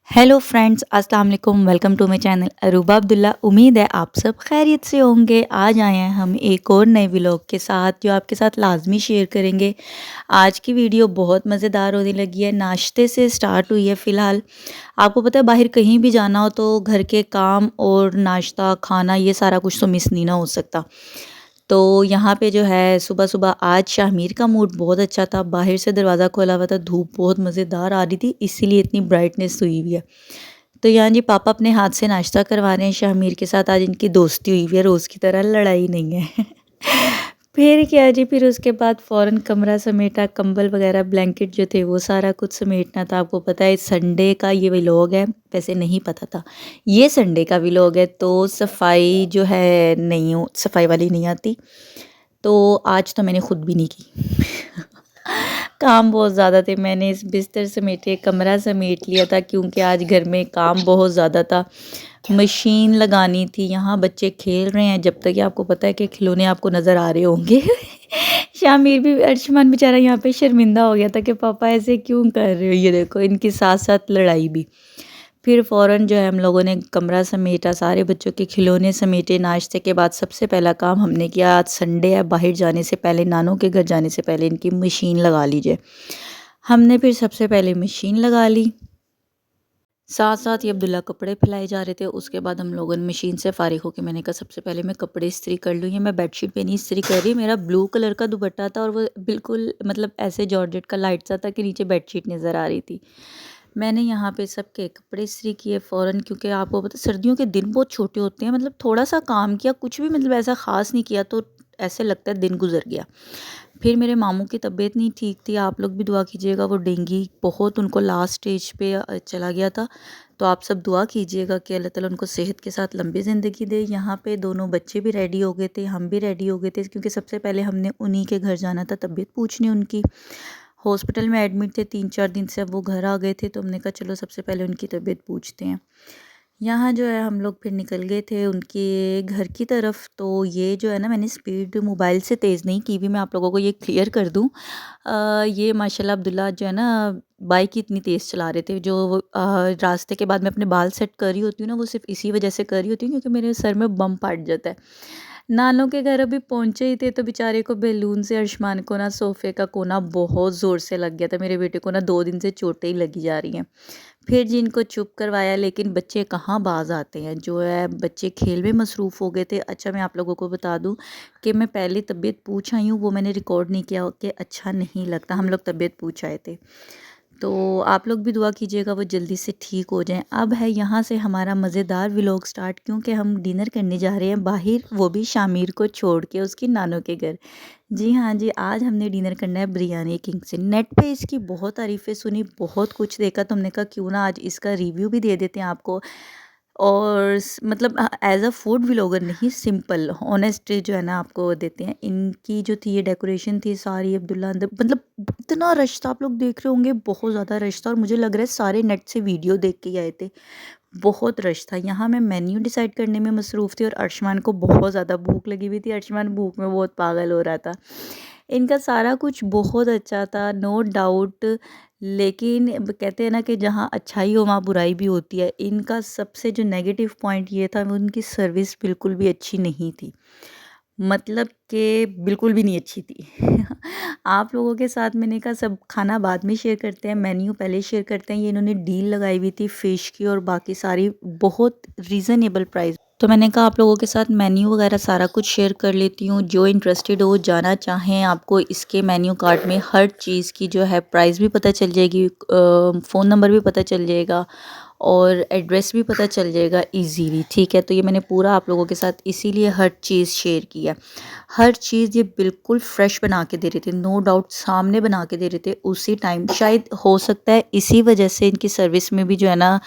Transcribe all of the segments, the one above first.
Hello friends, अस्सलाम वालेकुम। Welcome to my channel Aruba Abdullah. उम्मीद है आप सब खैरियत से होंगे। आज आए हैं हम एक और नए व्लॉग के साथ जो आपके साथ लाजमी शेयर करेंगे। आज की वीडियो बहुत मज़ेदार होने लगी है। नाश्ते से स्टार्ट हुई है। फ़िलहाल आपको पता है बाहर कहीं भी जाना हो तो घर के काम और नाश्ता खाना ये सारा कुछ तो मिस नहीं ना हो सकता। तो यहाँ पे जो है सुबह-सुबह आज शाहमीर का मूड बहुत अच्छा था। बाहर से दरवाज़ा खोला हुआ था, धूप बहुत मज़ेदार आ रही थी, इसीलिए इतनी ब्राइटनेस हुई हुई है। तो यहाँ जी पापा अपने हाथ से नाश्ता करवा रहे हैं शाहमीर के साथ। आज इनकी दोस्ती हुई हुई है, रोज़ की तरह लड़ाई नहीं है। फिर क्या जी, फिर उसके बाद फ़ौरन कमरा समेटा, कंबल वगैरह ब्लैंकेट जो थे वो सारा कुछ समेटना था। आपको पता है संडे का ये व्लॉग है, वैसे नहीं पता था। ये संडे का व्लॉग है तो सफाई जो है नहीं सफाई वाली नहीं आती। तो आज तो मैंने खुद भी नहीं की। काम बहुत ज़्यादा थे। मैंने इस बिस्तर समेटे, कमरा समेट लिया था क्योंकि आज घर में काम बहुत ज़्यादा था। मशीन लगानी थी। यहाँ बच्चे खेल रहे हैं। जब तक कि आपको पता है कि खिलौने आपको नज़र आ रहे होंगे। शामिर भी, अर्शमान बेचारा यहाँ पे शर्मिंदा हो गया था कि पापा ऐसे क्यों कर रहे हो। ये देखो इनकी साथ साथ लड़ाई भी। फिर फ़ौरन जो है हम लोगों ने कमरा समेटा, सारे बच्चों के खिलौने समेटे। नाश्ते के बाद सबसे पहला काम हमने किया, आज संडे है, बाहर जाने से पहले, नानों के घर जाने से पहले इनकी मशीन लगा लीजिए। हमने फिर सबसे पहले मशीन लगा ली। साथ साथ ही अब्दुल्ला कपड़े फैलाए जा रहे थे। उसके बाद हम लोगों ने मशीन से फ़ारिग होकर मैंने कहा सबसे पहले मैं कपड़े इस्त्री कर लूँ। ये मैं बेडशीट पे नहीं इस्त्री कर रही, मेरा ब्लू कलर का दुपट्टा था और वो बिल्कुल मतलब ऐसे जॉर्जेट का लाइट सा था कि नीचे बेडशीट नज़र आ रही थी। मैंने यहाँ पे सबके कपड़े इस्त्री किए फ़ौरन, क्योंकि आपको पता है सर्दियों के दिन बहुत छोटे होते हैं। मतलब थोड़ा सा काम किया, कुछ भी मतलब ऐसा ख़ास नहीं किया तो ऐसे लगता है दिन गुजर गया। फिर मेरे मामू की तबीयत नहीं ठीक थी, आप लोग भी दुआ कीजिएगा। वो डेंगू बहुत उनको लास्ट स्टेज पे चला गया था। तो आप सब दुआ कीजिएगा कि अल्लाह ताला उनको सेहत के साथ लंबी ज़िंदगी दे। यहाँ पे दोनों बच्चे भी रेडी हो गए थे, हम भी रेडी हो गए थे, क्योंकि सबसे पहले हमने उन्हीं के घर जाना था तबीयत पूछने उनकी। हॉस्पिटल में एडमिट थे 3-4 दिन से, अब वो घर आ गए थे तो हमने कहा चलो सबसे पहले उनकी तबीयत पूछते हैं। यहाँ जो है हम लोग फिर निकल गए थे उनके घर की तरफ। तो ये जो है ना, मैंने स्पीड मोबाइल से तेज़ नहीं की भी, मैं आप लोगों को ये क्लियर कर दूँ। ये माशाल्लाह अब्दुल्ला जो है ना बाइक इतनी तेज़ चला रहे थे। जो रास्ते के बाद मैं अपने बाल सेट कर रही होती हूँ ना, वो सिर्फ इसी वजह से कर रही होती हूँ क्योंकि मेरे सर में बम फट जाता है। नानों के घर अभी पहुँचे ही थे तो बेचारे को बैलून से अर्शमान को ना सोफ़े का कोना बहुत ज़ोर से लग गया था। मेरे बेटे को ना 2 दिन से चोटें ही लगी जा रही हैं। फिर जी इनको चुप करवाया, लेकिन बच्चे कहाँ बाज़ आते हैं। जो है बच्चे खेल में मसरूफ़ हो गए थे। अच्छा, मैं आप लोगों को बता दूँ कि मैं पहले तबीयत पूछ आई हूँ, वो मैंने रिकॉर्ड नहीं किया कि अच्छा नहीं लगता। हम लोग तबीयत पूछ आए थे। तो आप लोग भी दुआ कीजिएगा वो जल्दी से ठीक हो जाएँ। अब है यहाँ से हमारा मज़ेदार व्लॉग स्टार्ट, क्योंकि हम डिनर करने जा रहे हैं बाहर, वो भी शामिर को छोड़ के उसकी नानों के घर। जी हाँ जी, आज हमने डिनर करना है बिरयानी किंग से। नेट पे इसकी बहुत तारीफ़ें सुनी, बहुत कुछ देखा तो हमने कहा क्यों ना आज इसका रिव्यू भी दे देते हैं आपको। और मतलब एज़ अ फूड व्लॉगर नहीं, सिंपल ऑनेस्ट जो है ना आपको देते हैं। इनकी जो थी ये डेकोरेशन थी सारी, अब्दुल्ला अंदर मतलब इतना रश था, आप लोग देख रहे होंगे बहुत ज़्यादा रश था, और मुझे लग रहा है सारे नेट से वीडियो देख के ही आए थे। बहुत रश था। यहाँ मैं मेन्यू डिसाइड करने में मसरूफ़ थी और अर्शमान को बहुत ज़्यादा भूख लगी हुई थी। अर्शमान भूख में बहुत पागल हो रहा था। इनका सारा कुछ बहुत अच्छा था, नो डाउट। लेकिन कहते हैं ना कि जहाँ अच्छाई हो वहाँ बुराई भी होती है। इनका सबसे जो नेगेटिव पॉइंट ये था, वो उनकी सर्विस बिल्कुल भी अच्छी नहीं थी। मतलब कि बिल्कुल भी नहीं अच्छी थी। आप लोगों के साथ मैंने कहा सब खाना बाद में शेयर करते हैं, मेन्यू पहले शेयर करते हैं। ये इन्होंने डील लगाई हुई थी फ़िश की और बाकी सारी बहुत रीज़नेबल प्राइस। तो मैंने कहा आप लोगों के साथ मेन्यू वगैरह सारा कुछ शेयर कर लेती हूँ। जो इंटरेस्टेड हो जाना चाहें, आपको इसके मेन्यू कार्ड में हर चीज़ की जो है प्राइस भी पता चल जाएगी, फ़ोन नंबर भी पता चल जाएगा और एड्रेस भी पता चल जाएगा इजीली। ठीक है, तो ये मैंने पूरा आप लोगों के साथ इसीलिए हर चीज़ शेयर किया। हर चीज़ ये बिल्कुल फ्रेश बना के दे रहे थे, नो डाउट सामने बना के दे रहे थे उसी टाइम। शायद हो सकता है इसी वजह से इनकी सर्विस में भी जो है ना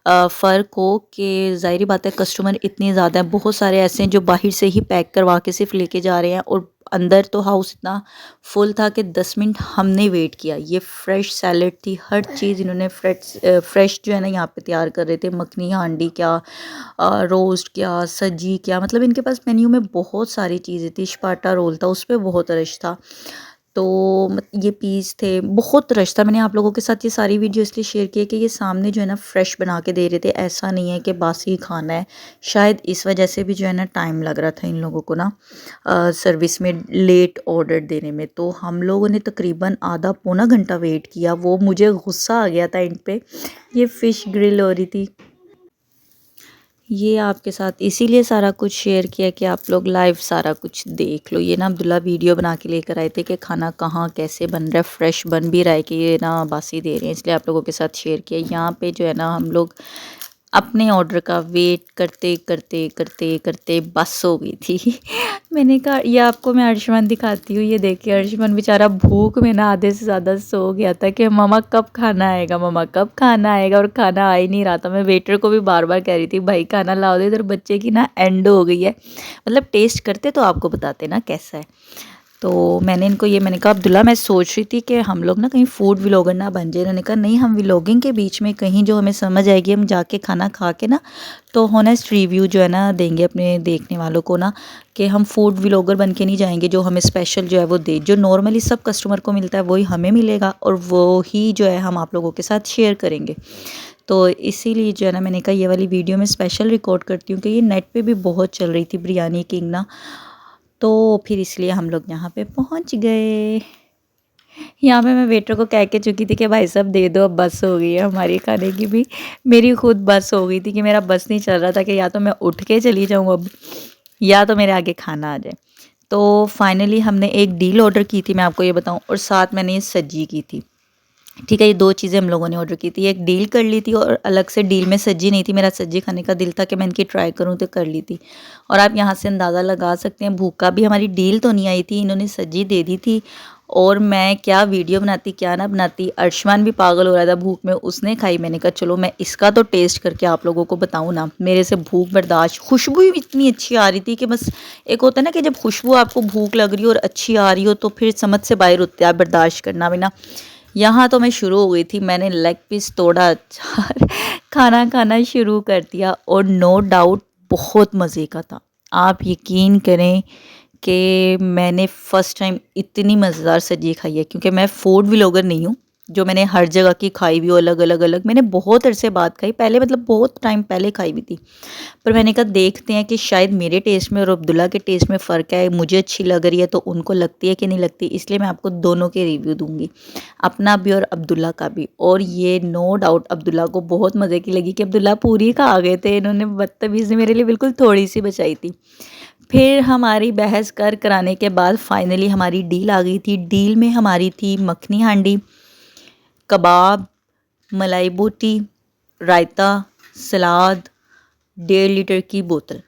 फ़र्क हो, कि ज़ाहिर बात है कस्टमर इतने ज़्यादा हैं। बहुत सारे ऐसे हैं जो बाहर से ही पैक करवा के सिर्फ लेके जा रहे हैं, और अंदर तो हाउस इतना फुल था कि 10 मिनट हमने वेट किया। ये फ्रेश सैलेड थी, हर चीज़ इन्होंने फ्रेश जो है ना यहाँ पे तैयार कर रहे थे। मखनी हांडी क्या, रोस्ट क्या, सजी क्या, मतलब इनके पास मेन्यू में बहुत सारी चीज़ें थी। स्पाटा रोल था, उस पे बहुत रश था। तो ये पीस थे, बहुत रश था। मैंने आप लोगों के साथ ये सारी वीडियो इसलिए शेयर की है कि ये सामने जो है ना फ्रेश बना के दे रहे थे, ऐसा नहीं है कि बासी खाना है। शायद इस वजह से भी जो है ना टाइम लग रहा था इन लोगों को ना सर्विस में लेट ऑर्डर देने में। तो हम लोगों ने तकरीबन आधा पौना घंटा वेट किया। वो मुझे गुस्सा आ गया था इन पे। ये फ़िश ग्रिल हो रही थी। ये आपके साथ इसीलिए सारा कुछ शेयर किया कि आप लोग लाइव सारा कुछ देख लो। ये ना अब्दुल्ला वीडियो बना के लेकर आए थे कि खाना कहाँ कैसे बन रहा है, फ्रेश बन भी रहा है कि ये ना बासी दे रहे हैं, इसलिए आप लोगों के साथ शेयर किया। यहाँ पे जो है ना हम लोग अपने ऑर्डर का वेट करते करते करते करते बस हो गई थी। मैंने कहा ये आपको मैं अर्शमन दिखाती हूँ। ये देखिए अर्शमन बेचारा भूख में ना आधे से ज़्यादा सो गया था कि मम्मा कब खाना आएगा, मम्मा कब खाना आएगा, और खाना आ ही नहीं रहा था। मैं वेटर को भी बार बार कह रही थी भाई खाना लाओ दे। इधर बच्चे की ना एंड हो गई है। मतलब टेस्ट करते तो आपको बताते ना कैसा है। तो मैंने इनको ये मैंने कहा अब्दुल्ला मैं सोच रही थी कि हम लोग ना कहीं फूड व्लॉगर ना बन जाए। इन्होंने कहा नहीं, हम व्लॉगिंग के बीच में कहीं जो हमें समझ आएगी हम जाके खाना खा के ना तो होनेस्ट रिव्यू जो है ना देंगे अपने देखने वालों को ना, कि हम फूड व्लॉगर बन के नहीं जाएंगे। जो हमें स्पेशल जो है वो दे, जो नॉर्मली सब कस्टमर को मिलता है वही हमें मिलेगा और वो ही जो है हम आप लोगों के साथ शेयर करेंगे। तो इसीलिए जो है ना मैंने कहा ये वाली वीडियो मैं स्पेशल रिकॉर्ड करती हूँ कि ये नेट पे भी बहुत चल रही थी बिरयानी किंग ना। तो फिर इसलिए हम लोग यहाँ पे पहुँच गए। यहाँ पे मैं वेटर को कह के चुकी थी कि भाई साहब दे दो, अब बस हो गई है हमारी खाने की भी। मेरी खुद बस हो गई थी कि मेरा बस नहीं चल रहा था कि या तो मैं उठ के चली जाऊँ अब, या तो मेरे आगे खाना आ जाए। तो फाइनली हमने एक डील ऑर्डर की थी, मैं आपको ये बताऊँ, और साथ मैंने ये सज्जी की थी। ठीक है, ये 2 चीज़ें हम लोगों ने ऑर्डर की थी। एक डील कर ली थी और अलग से डील में सज्जी नहीं थी। मेरा सज्जी खाने का दिल था कि मैं इनकी ट्राई करूँ तो कर ली थी। और आप यहाँ से अंदाज़ा लगा सकते हैं भूख का भी। हमारी डील तो नहीं आई थी, इन्होंने सज्जी दे दी थी। और मैं क्या वीडियो बनाती क्या ना बनाती। अर्शमान भी पागल हो रहा था भूख में, उसने खाई। मैंने कहा चलो मैं इसका तो टेस्ट करके आप लोगों को बताऊँ ना। मेरे से भूख बर्दाश्त, खुशबू ही इतनी अच्छी आ रही थी कि बस एक होता है ना कि जब खुशबू आपको भूख लग रही हो और अच्छी आ रही हो तो फिर समझ से बाहर होते हैं, आप बर्दाश्त करना भी ना। यहाँ तो मैं शुरू हो गई थी, मैंने लेग पीस तोड़ा, अचार खाना खाना शुरू कर दिया। और नो डाउट बहुत मज़े का था। आप यकीन करें कि मैंने फ़र्स्ट टाइम इतनी मज़ेदार सब्ज़ी खाई है, क्योंकि मैं फूड व्लॉगर नहीं हूँ जो मैंने हर जगह की खाई हुई हो अलग अलग अलग। मैंने बहुत अरसे बाद खाई, पहले मतलब बहुत टाइम पहले खाई हुई थी। पर मैंने कहा देखते हैं कि शायद मेरे टेस्ट में और अब्दुल्ला के टेस्ट में फ़र्क है। मुझे अच्छी लग रही है तो उनको लगती है कि नहीं लगती, इसलिए मैं आपको दोनों के रिव्यू दूंगी, अपना भी और अब्दुल्ला का भी। और ये नो डाउट अब्दुल्ला को बहुत मज़े की लगी कि अब्दुल्ला पूरी खा गए थे। इन्होंने बदतमीज़ी मेरे लिए बिल्कुल थोड़ी सी बचाई थी। फिर हमारी बहस कर कराने के बाद फाइनली हमारी डील आ गई थी। डील में हमारी थी मखनी हांडी, कबाब, मलाई बोटी, रायता, सलाद, 1.5 लीटर की बोतल।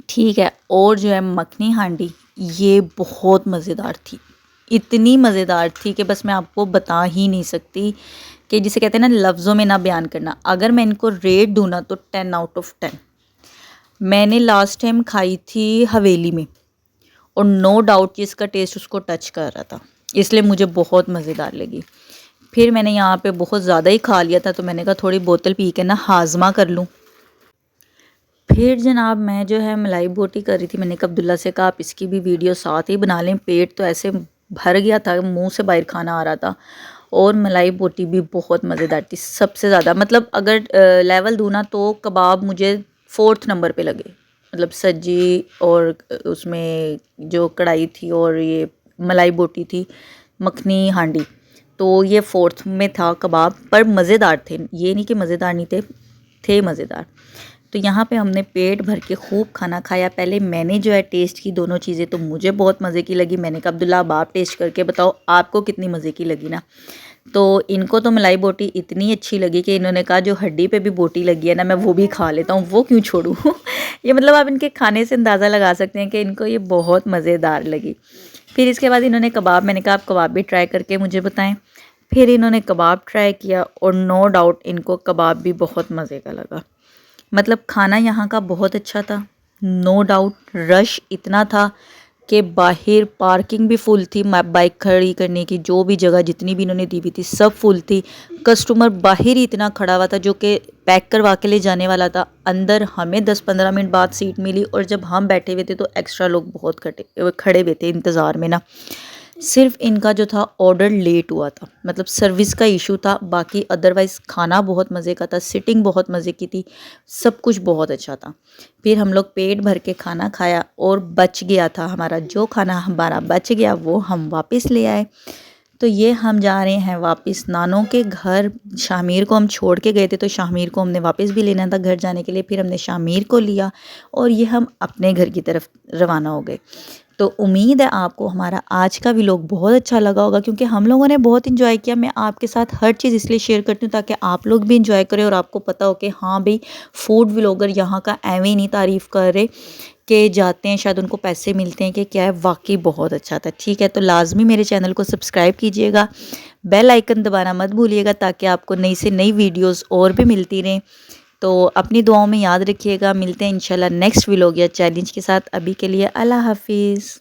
ठीक है, और जो है मखनी हांडी ये बहुत मज़ेदार थी। इतनी मज़ेदार थी कि बस मैं आपको बता ही नहीं सकती, कि जिसे कहते हैं ना लफ्ज़ों में ना बयान करना। अगर मैं इनको रेट दूँ ना तो 10 आउट ऑफ 10। मैंने लास्ट टाइम खाई थी हवेली में और नो डाउट कि इसका टेस्ट उसको टच कर रहा था, इसलिए मुझे बहुत मज़ेदार लगी। फिर मैंने यहाँ पे बहुत ज़्यादा ही खा लिया था तो मैंने कहा थोड़ी बोतल पी के ना हाजमा कर लूँ। फिर जनाब मैं जो है मलाई बोटी कर रही थी। मैंने कहा अब्दुल्ला से कहा आप इसकी भी वीडियो साथ ही बना लें। पेट तो ऐसे भर गया था, मुंह से बाहर खाना आ रहा था। और मलाई बोटी भी बहुत मज़ेदार थी। सबसे ज़्यादा मतलब अगर लेवल दूँ ना तो कबाब मुझे 4th नंबर पे लगे। मतलब सज्जी और उसमें जो कढ़ाई थी और ये मलाई बोटी थी, मखनी हांडी, तो ये 4th में था कबाब। पर मज़ेदार थे, ये नहीं कि मज़ेदार नहीं थे, थे मज़ेदार। तो यहाँ पे हमने पेट भर के खूब खाना खाया। पहले मैंने जो है टेस्ट की दोनों चीज़ें, तो मुझे बहुत मज़े की लगी। मैंने कहा अब्दुल्ला अब आप टेस्ट करके बताओ आपको कितनी मज़े की लगी ना। तो इनको तो मलाई बोटी इतनी अच्छी लगी कि इन्होंने कहा जो हड्डी पे भी बोटी लगी है ना मैं वो भी खा लेता हूँ, वो क्यों छोड़ूँ। ये मतलब आप इनके खाने से अंदाज़ा लगा सकते हैं कि इनको ये बहुत मज़ेदार लगी। फिर इसके बाद इन्होंने कबाब, मैंने कहा आप कबाब भी ट्राई करके मुझे बताएं। फिर इन्होंने कबाब ट्राई किया और नो डाउट इनको कबाब भी बहुत मज़े का लगा। मतलब खाना यहाँ का बहुत अच्छा था, नो डाउट। रश इतना था कि बाहर पार्किंग भी फुल थी, बाइक खड़ी करने की जो भी जगह जितनी भी इन्होंने दी हुई थी सब फुल थी। कस्टमर बाहर ही इतना खड़ा हुआ था जो कि पैक करवा के ले जाने वाला था। अंदर हमें 10-15 मिनट बाद सीट मिली और जब हम बैठे हुए थे तो एक्स्ट्रा लोग बहुत खड़े हुए थे इंतज़ार में ना। सिर्फ इनका जो था ऑर्डर लेट हुआ था, मतलब सर्विस का इशू था, बाकी अदरवाइज़ खाना बहुत मज़े का था, सिटिंग बहुत मज़े की थी, सब कुछ बहुत अच्छा था। फिर हम लोग पेट भर के खाना खाया और बच गया था हमारा, जो खाना हमारा बच गया वो हम वापस ले आए। तो ये हम जा रहे हैं वापस नानों के घर। शामिर को हम छोड़ के गए थे, तो शामिर को हमने वापस भी लेना था घर जाने के लिए। फिर हमने शामिर को लिया और ये हम अपने घर की तरफ रवाना हो गए। तो उम्मीद है आपको हमारा आज का व्लॉग बहुत अच्छा लगा होगा, क्योंकि हम लोगों ने बहुत इन्जॉय किया। मैं आपके साथ हर चीज़ इसलिए शेयर करती हूँ ताकि आप लोग भी इन्जॉय करें और आपको पता हो कि हाँ भाई, फूड व्लॉगर यहाँ का एवं नहीं तारीफ़ कर रहे कि जाते हैं शायद उनको पैसे मिलते हैं कि क्या है, वाकई बहुत अच्छा था। ठीक है, तो लाजमी मेरे चैनल को सब्सक्राइब कीजिएगा, बेल आइकन दबाना मत भूलिएगा ताकि आपको नई से नई वीडियोस और भी मिलती रहें। तो अपनी दुआओं में याद रखिएगा। मिलते हैं इंशाल्लाह नेक्स्ट व्लॉग या चैलेंज के साथ। अभी के लिए अल्लाह हाफिज़।